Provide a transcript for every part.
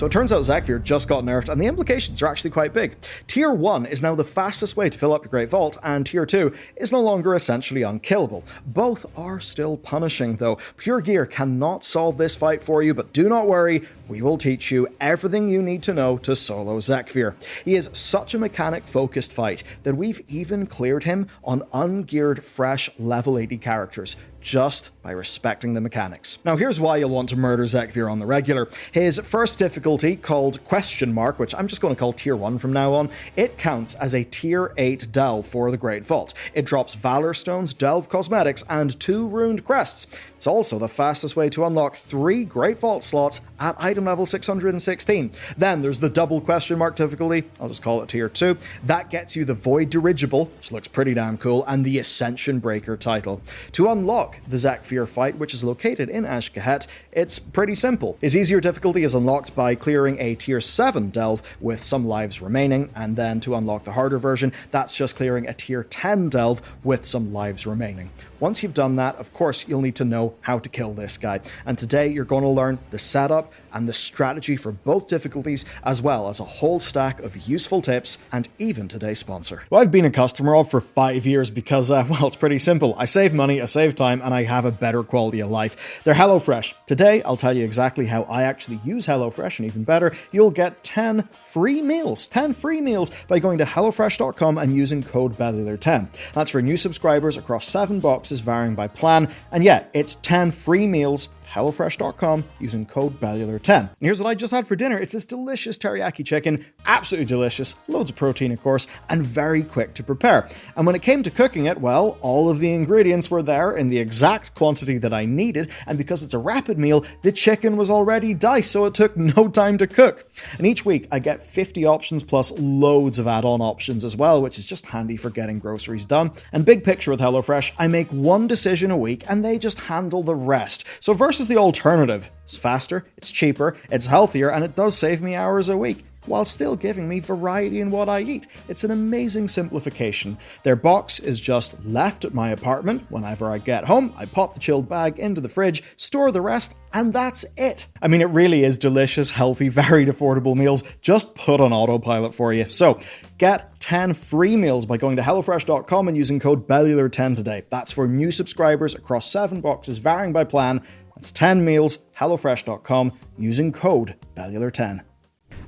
So it turns out Zekvir just got nerfed, and the implications are actually quite big. Tier 1 is now the fastest way to fill up your Great Vault, and Tier 2 is no longer essentially unkillable. Both are still punishing, though. Pure gear cannot solve this fight for you, but do not worry, we will teach you everything you need to know to solo Zekvir. He is such a mechanic-focused fight that we've even cleared him on ungeared, fresh level 80 characters, just by respecting the mechanics. Now here's why you'll want to murder Zekvir on the regular. His first difficulty, called Question Mark, which I'm just going to call Tier 1 from now on, it counts as a Tier 8 delve for the Great Vault. It drops Valor Stones, Delve Cosmetics, and 2 Ruined Crests. It's also the fastest way to unlock 3 Great Vault slots at item level 616. Then there's the double Question Mark difficulty, I'll just call it Tier 2. That gets you the Void Dirigible, which looks pretty damn cool, and the Ascension Breaker title. To unlock the Zekvir fight, which is located in Ashkahet, it's pretty simple. His easier difficulty is unlocked by clearing a Tier 7 delve with some lives remaining, and then to unlock the harder version, that's just clearing a Tier 10 delve with some lives remaining. Once you've done that, of course, you'll need to know how to kill this guy. And today, you're going to learn the setup and the strategy for both difficulties, as well as a whole stack of useful tips, and even today's sponsor, who I've been a customer of for 5 years because, well, it's pretty simple. I save money, I save time, and I have a better quality of life. They're HelloFresh. Today, I'll tell you exactly how I actually use HelloFresh, and even better, you'll get 10 free meals by going to HelloFresh.com and using code BELLULAR10. That's for new subscribers across 7 boxes varying by plan, and yeah, it's 10 free meals HelloFresh.com using code BELLULAR10. And here's what I just had for dinner. It's this delicious teriyaki chicken, absolutely delicious, loads of protein of course, and very quick to prepare. And when it came to cooking it, well, all of the ingredients were there in the exact quantity that I needed, and because it's a rapid meal, the chicken was already diced, so it took no time to cook. And each week I get 50 options plus loads of add-on options as well, which is just handy for getting groceries done. And big picture with HelloFresh, I make one decision a week and they just handle the rest. So versus the alternative, it's faster, it's cheaper, it's healthier, and it does save me hours a week, while still giving me variety in what I eat. It's an amazing simplification. Their box is just left at my apartment. Whenever I get home, I pop the chilled bag into the fridge, store the rest, and that's it. I mean, it really is delicious, healthy, varied, affordable meals just put on autopilot for you. So get 10 free meals by going to HelloFresh.com and using code BELLULAR10 today. That's for new subscribers across 7 boxes varying by plan. That's 10 meals, HelloFresh.com, using code BELLULAR10.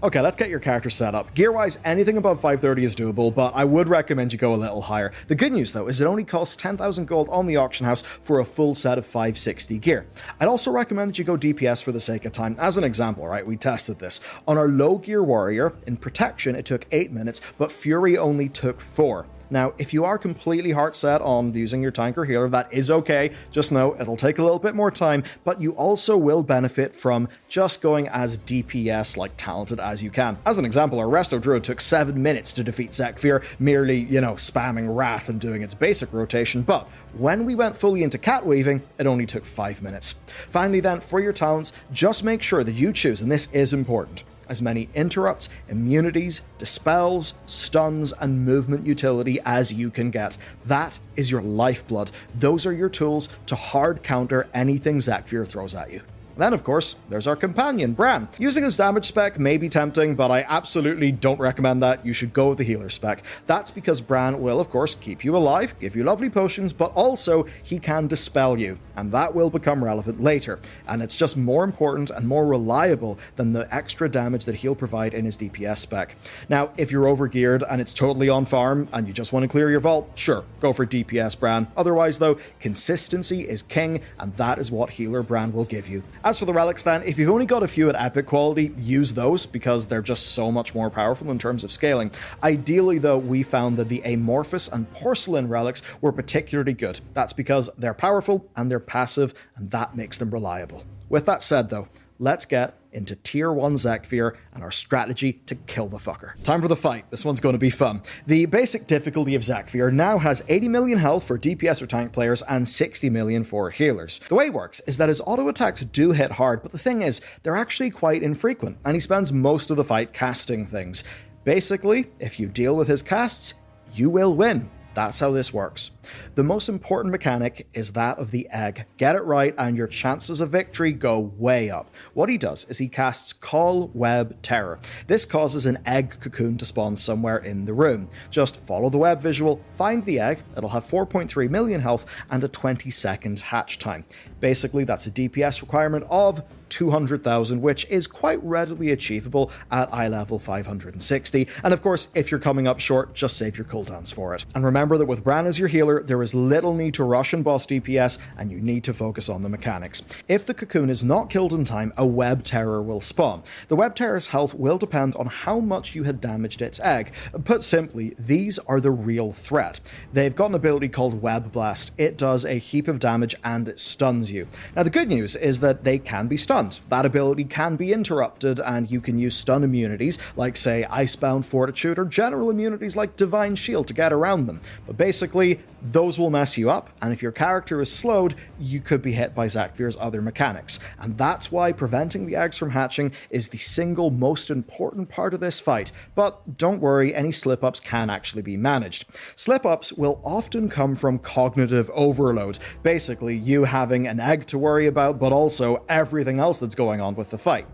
Okay, let's get your character set up. Gear-wise, anything above 530 is doable, but I would recommend you go a little higher. The good news, though, is it only costs 10,000 gold on the auction house for a full set of 560 gear. I'd also recommend that you go DPS for the sake of time. As an example, right, we tested this. On our low-gear warrior, in protection, it took 8 minutes, but fury only took 4. Now, if you are completely heart set on using your tank or healer, that is okay. Just know it'll take a little bit more time, but you also will benefit from just going as DPS like talented as you can. As an example, our Resto Druid took 7 minutes to defeat Zekvir, merely, spamming Wrath and doing its basic rotation, but when we went fully into cat weaving, it only took 5 minutes. Finally then, for your talents, just make sure that you choose, and this is important, as many interrupts, immunities, dispels, stuns, and movement utility as you can get. That is your lifeblood. Those are your tools to hard counter anything Zekvir throws at you. Then, of course, there's our companion, Bran. Using his damage spec may be tempting, but I absolutely don't recommend that. You should go with the healer spec. That's because Bran will, of course, keep you alive, give you lovely potions, but also he can dispel you, and that will become relevant later. And it's just more important and more reliable than the extra damage that he'll provide in his DPS spec. Now, if you're overgeared and it's totally on farm and you just want to clear your vault, sure, go for DPS Bran. Otherwise, though, consistency is king, and that is what healer Bran will give you. As for the relics then, if you've only got a few at epic quality, use those because they're just so much more powerful in terms of scaling. Ideally though, we found that the amorphous and porcelain relics were particularly good. That's because they're powerful and they're passive, and that makes them reliable. With that said though, let's get into Tier 1 Zekvir and our strategy to kill the fucker. Time for the fight. This one's going to be fun. The basic difficulty of Zekvir now has 80 million health for DPS or tank players and 60 million for healers. The way it works is that his auto attacks do hit hard, but the thing is, they're actually quite infrequent, and he spends most of the fight casting things. Basically, if you deal with his casts, you will win. That's how this works. The most important mechanic is that of the egg. Get it right and your chances of victory go way up. What he does is he casts Call Web Terror. This causes an egg cocoon to spawn somewhere in the room. Just follow the web visual, find the egg, it'll have 4.3 million health and a 20-second hatch time. Basically, that's a DPS requirement of 200,000, which is quite readily achievable at eye level 560. And of course, if you're coming up short, just save your cooldowns for it. And remember that with Bran as your healer, there is little need to rush and boss DPS, and you need to focus on the mechanics. If the cocoon is not killed in time, a web terror will spawn. The web terror's health will depend on how much you had damaged its egg. Put simply, these are the real threat. They've got an ability called Web Blast. It does a heap of damage and it stuns you. Now the good news is that they can be stunned. That ability can be interrupted and you can use stun immunities like say Icebound Fortitude or general immunities like Divine Shield to get around them. But basically, those will mess you up, and if your character is slowed, you could be hit by Zekvir's other mechanics. And that's why preventing the eggs from hatching is the single most important part of this fight. But don't worry, any slip-ups can actually be managed. Slip-ups will often come from cognitive overload, basically you having an egg to worry about, but also everything else that's going on with the fight.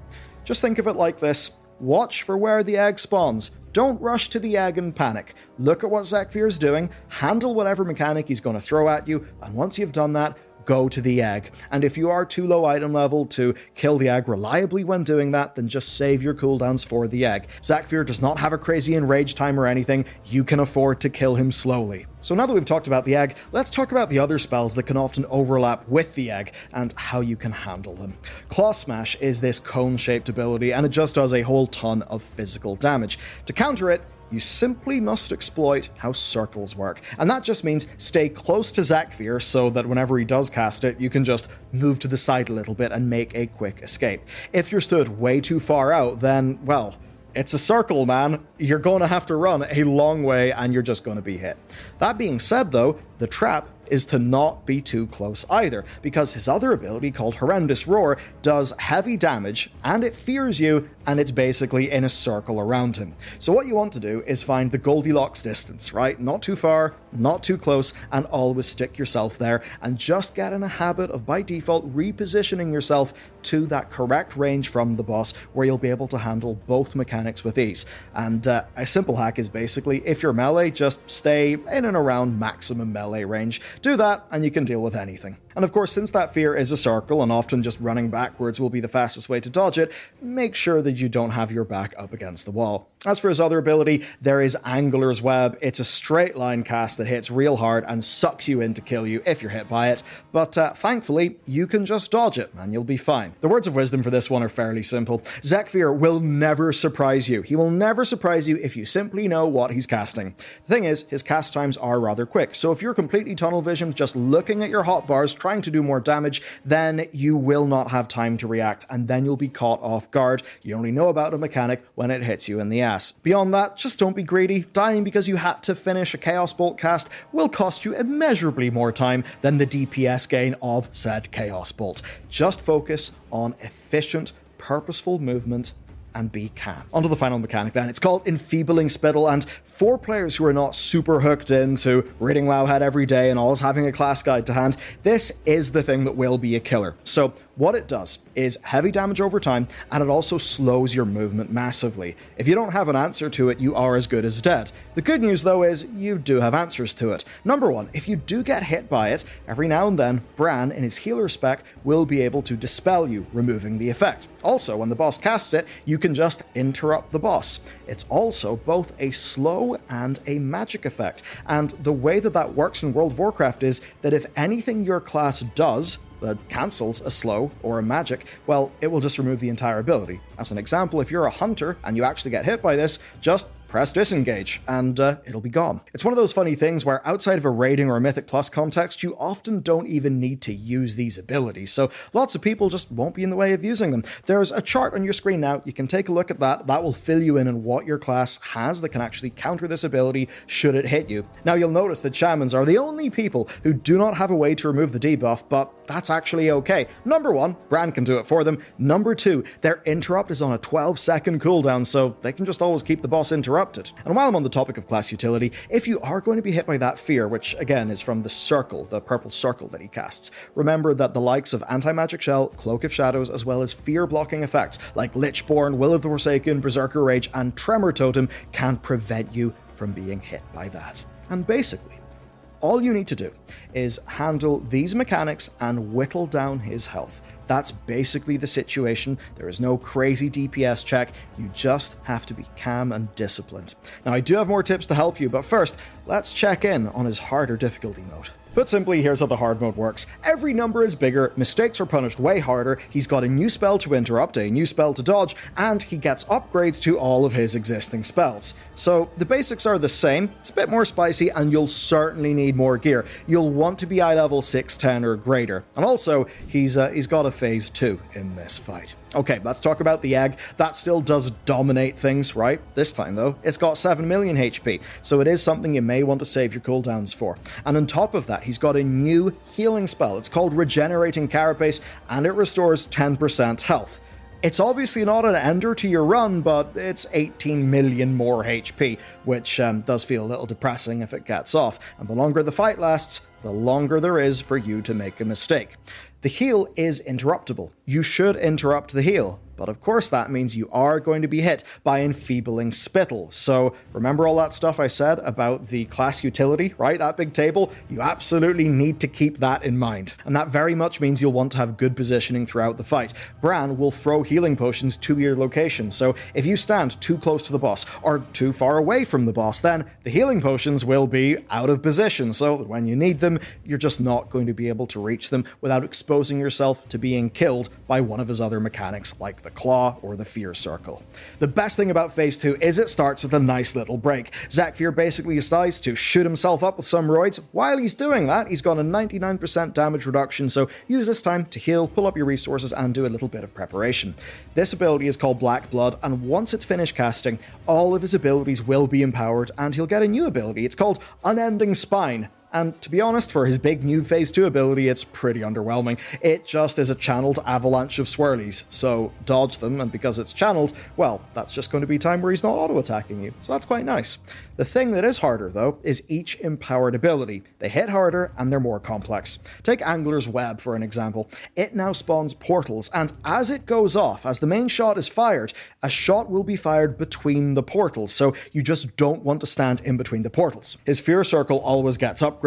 Just think of it like this. Watch for where the egg spawns. Don't rush to the egg and panic. Look at what Zekvir's doing, handle whatever mechanic he's going to throw at you, and once you've done that, go to the egg. And if you are too low item level to kill the egg reliably when doing that, then just save your cooldowns for the egg. Zekvir does not have a crazy enrage time or anything. You can afford to kill him slowly. So now that we've talked about the egg, let's talk about the other spells that can often overlap with the egg and how you can handle them. Claw Smash is this cone-shaped ability, and it just does a whole ton of physical damage. To counter it, you simply must exploit how circles work. And that just means stay close to Zekvir so that whenever he does cast it, you can just move to the side a little bit and make a quick escape. If you're stood way too far out, then, well, it's a circle, man. You're going to have to run a long way and you're just going to be hit. That being said, though, the trap is to not be too close either, because his other ability called Horrendous Roar does heavy damage and it fears you, and it's basically in a circle around him. So what you want to do is find the Goldilocks distance, right? Not too far, not too close, and always stick yourself there, and just get in a habit of by default repositioning yourself to that correct range from the boss where you'll be able to handle both mechanics with ease. And a simple hack is basically, if you're melee, just stay in and around maximum melee range. Do that and you can deal with anything. And of course, since that fear is a circle and often just running backwards will be the fastest way to dodge it, make sure that you don't have your back up against the wall. As for his other ability, there is Angler's Web. It's a straight line cast that hits real hard and sucks you in to kill you if you're hit by it, but thankfully, you can just dodge it and you'll be fine. The words of wisdom for this one are fairly simple. Zekvir will never surprise you. He will never surprise you if you simply know what he's casting. The thing is, his cast times are rather quick, so if you're completely tunnel visioned just looking at your hotbars trying to do more damage, then you will not have time to react, and then you'll be caught off guard. You only know about a mechanic when it hits you in the ass. Beyond that, just don't be greedy. Dying because you had to finish a Chaos Bolt cast will cost you immeasurably more time than the DPS gain of said Chaos Bolt. Just focus on efficient, purposeful movement and be calm. Onto the final mechanic then. It's called Enfeebling Spittle, and for players who are not super hooked into reading Wowhead every day and always having a class guide to hand, this is the thing that will be a killer. So what it does is heavy damage over time, and it also slows your movement massively. If you don't have an answer to it, you are as good as dead. The good news, though, is you do have answers to it. Number one, if you do get hit by it, every now and then, Bran, in his healer spec, will be able to dispel you, removing the effect. Also, when the boss casts it, you can just interrupt the boss. It's also both a slow and a magic effect, and the way that that works in World of Warcraft is that if anything your class does that cancels a slow or a magic, well, it will just remove the entire ability. As an example, if you're a hunter and you actually get hit by this, just press disengage, and it'll be gone. It's one of those funny things where outside of a raiding or a Mythic Plus context, you often don't even need to use these abilities, so lots of people just won't be in the way of using them. There's a chart on your screen now, you can take a look at that. That will fill you in on what your class has that can actually counter this ability should it hit you. Now you'll notice that shamans are the only people who do not have a way to remove the debuff, but that's actually okay. Number one, Bran can do it for them. Number two, their interrupt is on a 12-second cooldown, so they can just always keep the boss interrupted interrupted. And while I'm on the topic of class utility, if you are going to be hit by that fear, which again is from the circle, the purple circle that he casts, remember that the likes of Anti-Magic Shell, Cloak of Shadows, as well as fear-blocking effects like Lichborn, Will of the Forsaken, Berserker Rage, and Tremor Totem can prevent you from being hit by that. And basically, all you need to do is handle these mechanics and whittle down his health. That's basically the situation. There is no crazy DPS check. You just have to be calm and disciplined. Now, I do have more tips to help you, but first, let's check in on his harder difficulty mode. Put simply, here's how the hard mode works. Every number is bigger, mistakes are punished way harder, he's got a new spell to interrupt, a new spell to dodge, and he gets upgrades to all of his existing spells. So the basics are the same, it's a bit more spicy, and you'll certainly need more gear. You'll want to be eye level 610 or greater. And also, he's got a phase 2 in this fight. Okay, let's talk about the egg. That still does dominate things, right? This time, though, it's got 7 million HP, so it is something you may want to save your cooldowns for. And on top of that, he's got a new healing spell. It's called Regenerating Carapace, and it restores 10% health. It's obviously not an ender to your run, but it's 18 million more HP, which does feel a little depressing if it gets off. And the longer the fight lasts, the longer there is for you to make a mistake. The heal is interruptible. You should interrupt the heal, but of course that means you are going to be hit by enfeebling spittle. So remember all that stuff I said about the class utility, right? That big table? You absolutely need to keep that in mind. And that very much means you'll want to have good positioning throughout the fight. Bran will throw healing potions to your location, so if you stand too close to the boss or too far away from the boss, then the healing potions will be out of position, so that when you need them, you're just not going to be able to reach them without exposing yourself to being killed by one of his other mechanics, like the Claw or the Fear Circle. The best thing about Phase 2 is it starts with a nice little break. Zekvir basically decides to shoot himself up with some roids. While he's doing that, he's got a 99% damage reduction, so use this time to heal, pull up your resources, and do a little bit of preparation. This ability is called Black Blood, and once it's finished casting, all of his abilities will be empowered, and he'll get a new ability. It's called Unending Spine. And to be honest, for his big new Phase 2 ability, it's pretty underwhelming. It just is a channeled avalanche of swirlies, so dodge them, and because it's channeled, well, that's just going to be time where he's not auto-attacking you, so that's quite nice. The thing that is harder, though, is each empowered ability. They hit harder, and they're more complex. Take Angler's Web, for an example. It now spawns portals, and as it goes off, as the main shot is fired, a shot will be fired between the portals, so you just don't want to stand in between the portals. His Fear Circle always gets upgraded.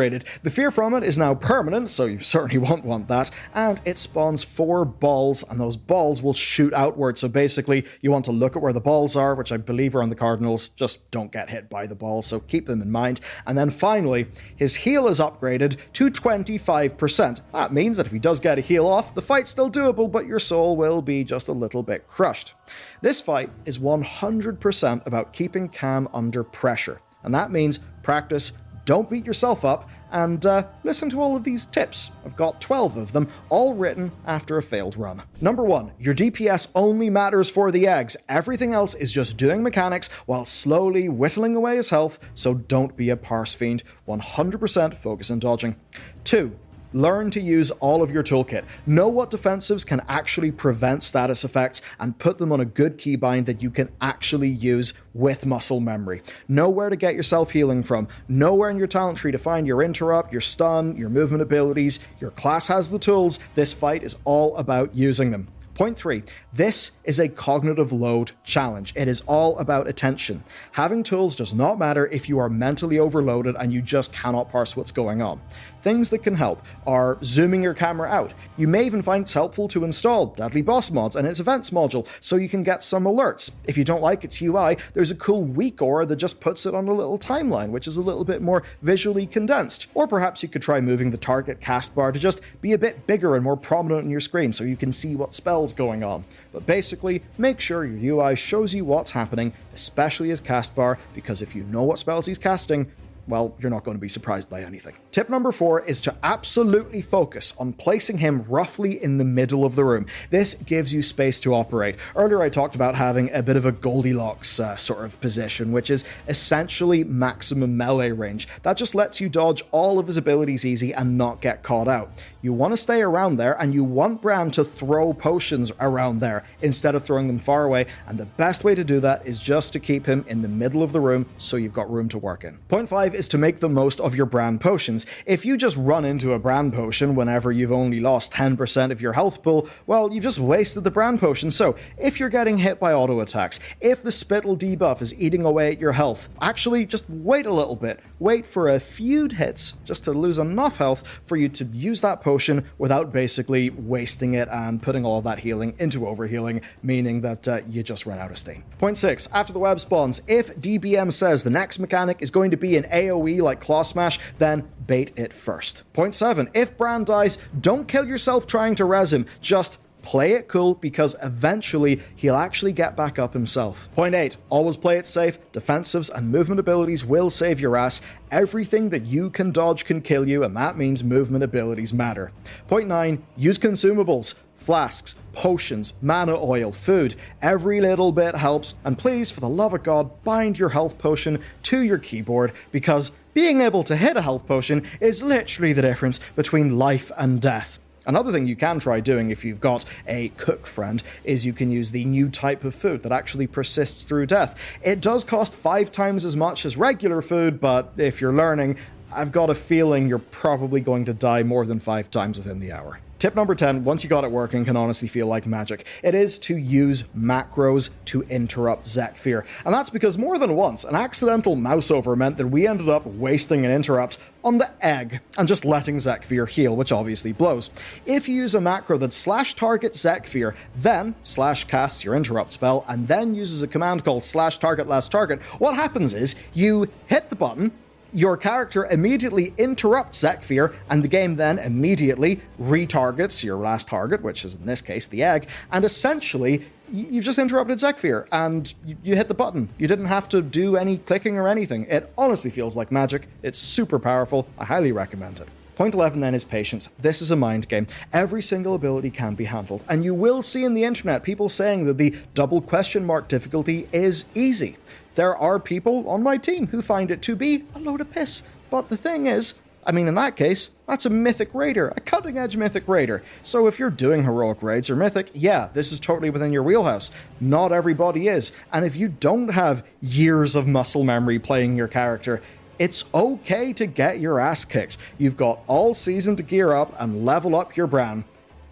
The fear from it is now permanent, so you certainly won't want that, and it spawns 4 balls, and those balls will shoot outward, so basically you want to look at where the balls are, which I believe are on the Cardinals, just don't get hit by the balls, so keep them in mind. And then finally, his heal is upgraded to 25%. That means that if he does get a heal off, the fight's still doable, but your soul will be just a little bit crushed. This fight is 100% about keeping calm under pressure, and that means practice, don't beat yourself up, and listen to all of these tips. I've got 12 of them, all written after a failed run. Number 1, your DPS only matters for the eggs. Everything else is just doing mechanics while slowly whittling away his health, so don't be a parse fiend. 100% focus on dodging. 2, learn to use all of your toolkit. Know what defensives can actually prevent status effects and put them on a good keybind that you can actually use with muscle memory. Know where to get your self-healing from. Know where in your talent tree to find your interrupt, your stun, your movement abilities. Your class has the tools. This fight is all about using them. Point 3, this is a cognitive load challenge. It is all about attention. Having tools does not matter if you are mentally overloaded and you just cannot parse what's going on. Things that can help are zooming your camera out. You may even find it's helpful to install Deadly Boss mods and its events module so you can get some alerts. If you don't like its UI, there's a cool weak aura that just puts it on a little timeline, which is a little bit more visually condensed. Or perhaps you could try moving the target cast bar to just be a bit bigger and more prominent on your screen so you can see what spells going on. But basically, make sure your UI shows you what's happening, especially his cast bar, because if you know what spells he's casting, well, you're not going to be surprised by anything. Tip number 4 is to absolutely focus on placing him roughly in the middle of the room. This gives you space to operate. Earlier I talked about having a bit of a Goldilocks sort of position, which is essentially maximum melee range. That just lets you dodge all of his abilities easy and not get caught out. you want to stay around there, and you want Bran to throw potions around there instead of throwing them far away, and the best way to do that is just to keep him in the middle of the room so you've got room to work in. Point 5 is to make the most of your Bran potions. If you just run into a Bran potion whenever you've only lost 10% of your health pool, well, you've just wasted the Bran potion. So if you're getting hit by auto attacks, if the spittle debuff is eating away at your health, actually just wait a little bit. Wait for a few hits just to lose enough health for you to use that potion without basically wasting it and putting all of that healing into overhealing, meaning that you just run out of steam. Point 6, after the web spawns, if DBM says the next mechanic is going to be an AoE like Claw Smash, then bait it first. Point 7, if Bran dies, don't kill yourself trying to res him, just play it cool, because eventually he'll actually get back up himself. Point 8, always play it safe. Defensives and movement abilities will save your ass. Everything that you can dodge can kill you, and that means movement abilities matter. Point 9, use consumables. Flasks, potions, mana oil, food. Every little bit helps, and please, for the love of God, bind your health potion to your keyboard, because being able to hit a health potion is literally the difference between life and death. Another thing you can try doing if you've got a cook friend is you can use the new type of food that actually persists through death. It does cost 5 times as much as regular food, but if you're learning, I've got a feeling you're probably going to die more than 5 times within the hour. Tip number 10, once you got it working, can honestly feel like magic. It is to use macros to interrupt Zekvir. And that's because more than once, an accidental mouse over meant that we ended up wasting an interrupt on the egg and just letting Zekvir heal, which obviously blows. If you use a macro that /target Zekvir, then /casts your interrupt spell, and then uses a command called /target last target, what happens is you hit the button, your character immediately interrupts Zekvir, and the game then immediately retargets your last target, which is in this case the egg, and essentially you've just interrupted Zekvir, and you hit the button. You didn't have to do any clicking or anything. It honestly feels like magic. It's super powerful. I highly recommend it. Point 11 then is patience. This is a mind game. Every single ability can be handled, and you will see in the internet people saying that the double question mark difficulty is easy. There are people on my team who find it to be a load of piss. But the thing is, in that case, that's a mythic raider, a cutting-edge mythic raider. So if you're doing heroic raids or mythic, yeah, this is totally within your wheelhouse. Not everybody is. And if you don't have years of muscle memory playing your character, it's okay to get your ass kicked. You've got all season to gear up and level up your Bran.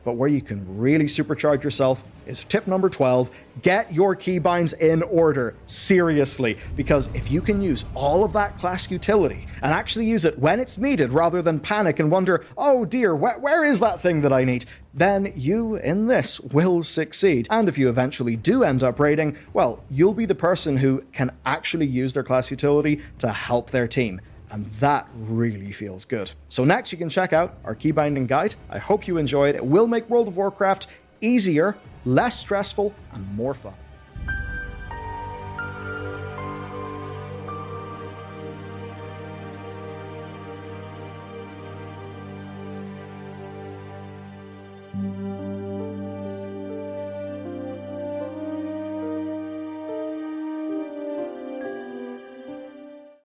But where you can really supercharge yourself is tip number 12, get your keybinds in order, seriously, because if you can use all of that class utility and actually use it when it's needed rather than panic and wonder, oh dear, where is that thing that I need, then you, in this, will succeed. And if you eventually do end up raiding, well, you'll be the person who can actually use their class utility to help their team. And that really feels good. So next you can check out our keybinding guide. I hope you enjoyed. It will make World of Warcraft easier, less stressful, and more fun.